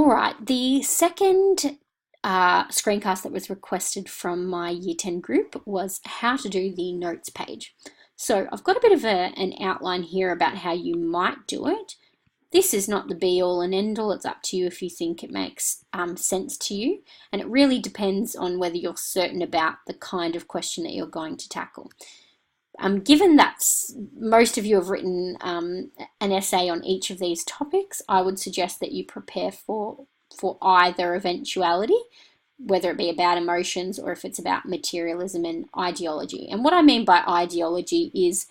All right, the second screencast that was requested from my Year 10 group was how to do the notes page. So I've got a bit of an outline here about how you might do it. This is not the be-all and end-all. It's up to you if you think it makes sense to you. And it really depends on whether you're certain about the kind of question that you're going to tackle. Given that most of you have written an essay on each of these topics, I would suggest that you prepare for either eventuality, whether it be about emotions or if it's about materialism and ideology. And what I mean by ideology is,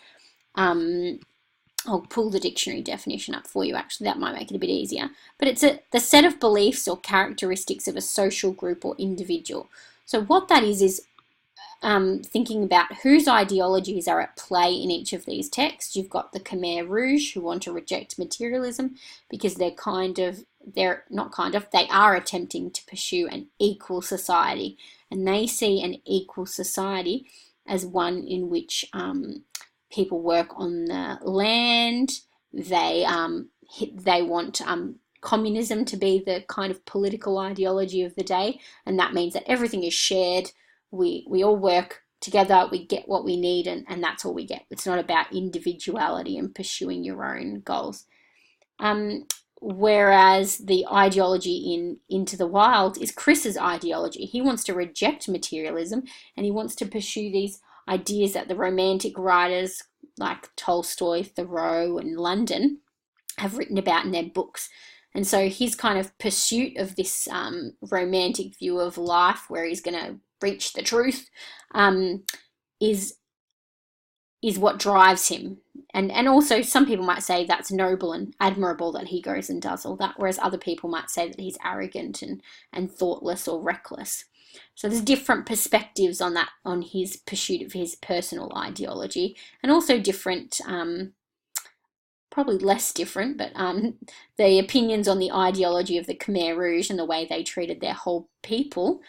I'll pull the dictionary definition up for you, actually, that might make it a bit easier. But it's the set of beliefs or characteristics of a social group or individual. So what that is thinking about whose ideologies are at play in each of these texts. You've got the Khmer Rouge, who want to reject materialism because they are attempting to pursue an equal society, and they see an equal society as one in which people work on the land. They want communism to be the kind of political ideology of the day, and that means that everything is shared. We all work together, we get what we need, and that's all we get. It's not about individuality and pursuing your own goals. Whereas the ideology in Into the Wild is Chris's ideology. He wants to reject materialism, and he wants to pursue these ideas that the romantic writers like Tolstoy, Thoreau, and London have written about in their books. And so his kind of pursuit of this romantic view of life, where he's going to reach the truth, is what drives him. And also some people might say that's noble and admirable that he goes and does all that, whereas other people might say that he's arrogant and thoughtless or reckless. So there's different perspectives on that, on his pursuit of his personal ideology, and also different, probably less different, but the opinions on the ideology of the Khmer Rouge and the way they treated their whole people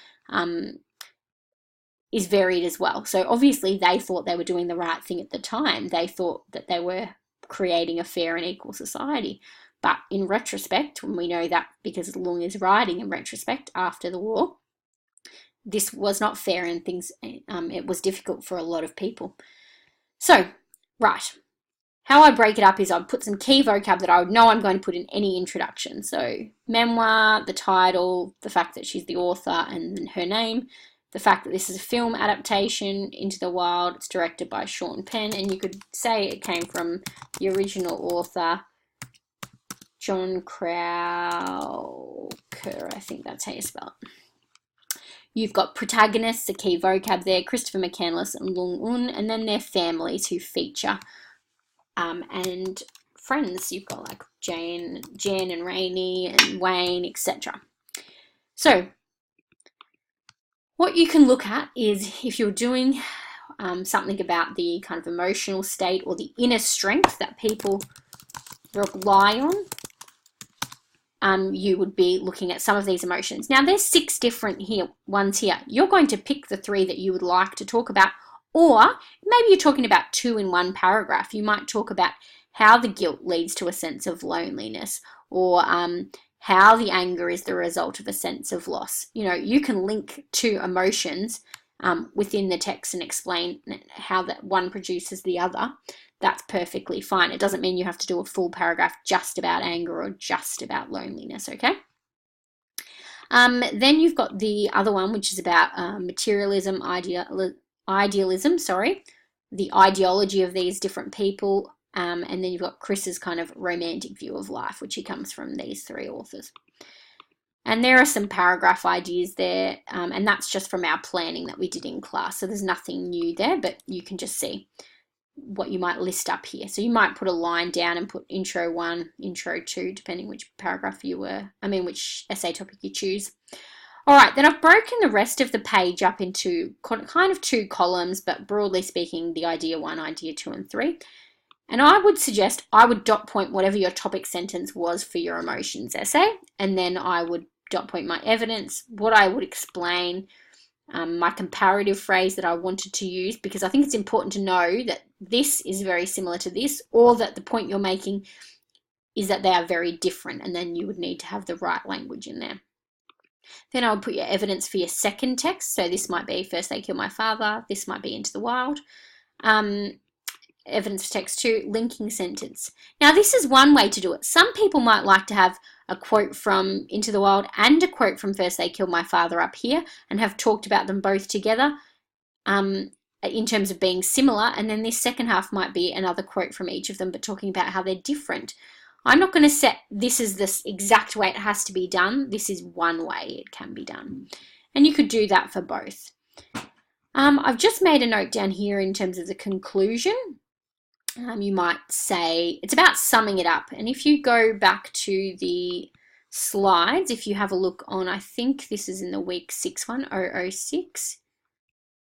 is varied as well. So obviously they thought they were doing the right thing at the time. They thought that they were creating a fair and equal society. But in retrospect, when we know that because Lung is writing in retrospect after the war, this was not fair, and things, it was difficult for a lot of people. So, right. How I break it up is I've put some key vocab that I would know I'm going to put in any introduction. So memoir, the title, the fact that she's the author and her name, the fact that this is a film adaptation, Into the Wild, it's directed by Sean Penn, and you could say it came from the original author, John Crowker, I think that's how you spell it. You've got protagonists, a key vocab there, Christopher McCandless and Lung Un, and then their families who feature, and friends. You've got like Jen and Rainey and Wayne, etc. So what you can look at is if you're doing something about the kind of emotional state or the inner strength that people rely on, you would be looking at some of these emotions. Now, there's 6 different ones here. You're going to pick the 3 that you would like to talk about, or maybe you're talking about 2 in one paragraph. You might talk about how the guilt leads to a sense of loneliness, or how the anger is the result of a sense of loss. You know, you can link 2 emotions within the text and explain how that one produces the other. That's perfectly fine. It doesn't mean you have to do a full paragraph just about anger or just about loneliness, okay? Then you've got the other one, which is about materialism, idealism, the ideology of these different people, and then you've got Chris's kind of romantic view of life, which he comes from these 3 authors. And there are some paragraph ideas there, and that's just from our planning that we did in class, so there's nothing new there, but you can just see what you might list up here. So you might put a line down and put intro 1, intro 2, depending which paragraph which essay topic you choose. All right, then I've broken the rest of the page up into kind of 2 columns, but broadly speaking, the idea 1, idea 2, and 3. And I would suggest I would dot point whatever your topic sentence was for your emotions essay, and then I would dot point my evidence, what I would explain, my comparative phrase that I wanted to use, because I think it's important to know that this is very similar to this, or that the point you're making is that they are very different, and then you would need to have the right language in there. Then I would put your evidence for your second text. So this might be First They Killed My Father. This might be Into the Wild. Evidence for text 2, linking sentence. Now this is one way to do it. Some people might like to have a quote from Into the Wild and a quote from First They Killed My Father up here and have talked about them both together in terms of being similar, and then this second half might be another quote from each of them but talking about how they're different. I'm not going to set this is the exact way it has to be done. This is one way it can be done. And you could do that for both. I've just made a note down here in terms of the conclusion. You might say it's about summing it up. And if you go back to the slides, if you have a look on, I think this is in the week 6 one, 006.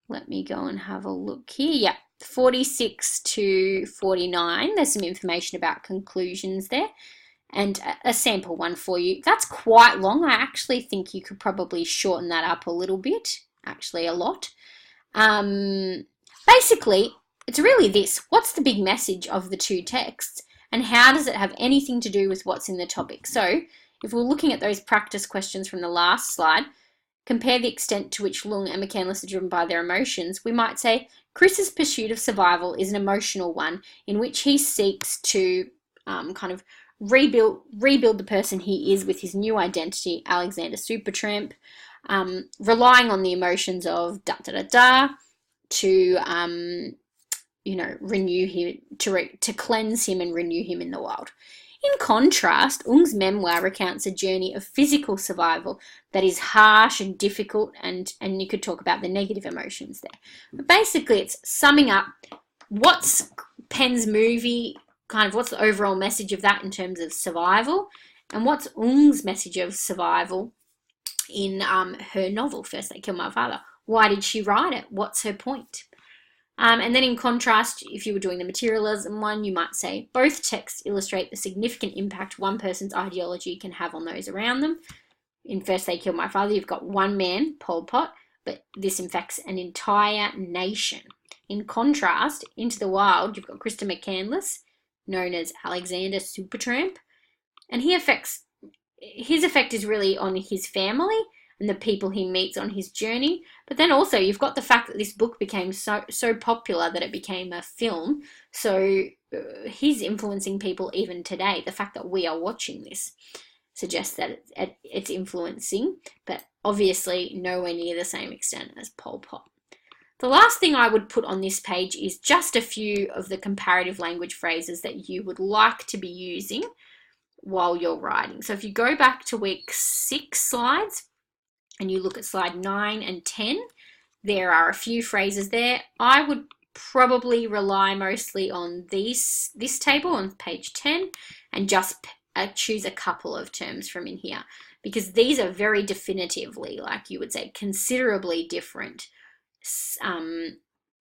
Let me go and have a look here. Yeah, 46 to 49. There's some information about conclusions there and a sample one for you. That's quite long. I actually think you could probably shorten that up a little bit, actually a lot. Basically, it's really this. What's the big message of the two texts and how does it have anything to do with what's in the topic? So if we're looking at those practice questions from the last slide, compare the extent to which Lung and McCandless are driven by their emotions, we might say Chris's pursuit of survival is an emotional one in which he seeks to kind of rebuild the person he is with his new identity, Alexander Supertramp, relying on the emotions of to renew him, to cleanse him and renew him in the wild. In contrast, Ung's memoir recounts a journey of physical survival that is harsh and difficult, and you could talk about the negative emotions there. But basically, it's summing up what's Penn's movie, kind of what's the overall message of that in terms of survival, and what's Ung's message of survival in her novel, First They Killed My Father. Why did she write it? What's her point? And then in contrast, if you were doing the materialism one, you might say both texts illustrate the significant impact one person's ideology can have on those around them. In First They Killed My Father, you've got one man, Pol Pot, but this infects an entire nation. In contrast, Into the Wild, you've got Krista McCandless, known as Alexander Supertramp, and his effect is really on his family and the people he meets on his journey. But then also you've got the fact that this book became so popular that it became a film. So he's influencing people even today. The fact that we are watching this suggests that it's influencing, but obviously nowhere near the same extent as Pol Pot. The last thing I would put on this page is just a few of the comparative language phrases that you would like to be using while you're writing. So if you go back to week 6 slides, and you look at slide 9 and 10, there are a few phrases there. I would probably rely mostly on this table on page 10 and just choose a couple of terms from in here, because these are very definitively, like you would say, considerably different,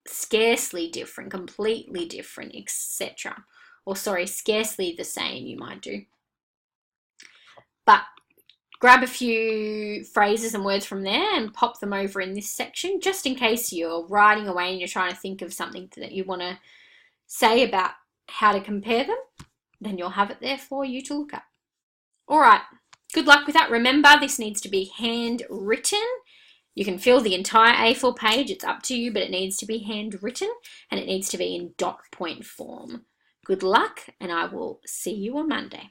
scarcely different, completely different, etc. Or sorry, scarcely the same you might do. But grab a few phrases and words from there and pop them over in this section, just in case you're writing away and you're trying to think of something that you want to say about how to compare them. Then you'll have it there for you to look up. All right, good luck with that. Remember, this needs to be handwritten. You can fill the entire A4 page, it's up to you, but it needs to be handwritten and it needs to be in dot point form. Good luck, and I will see you on Monday.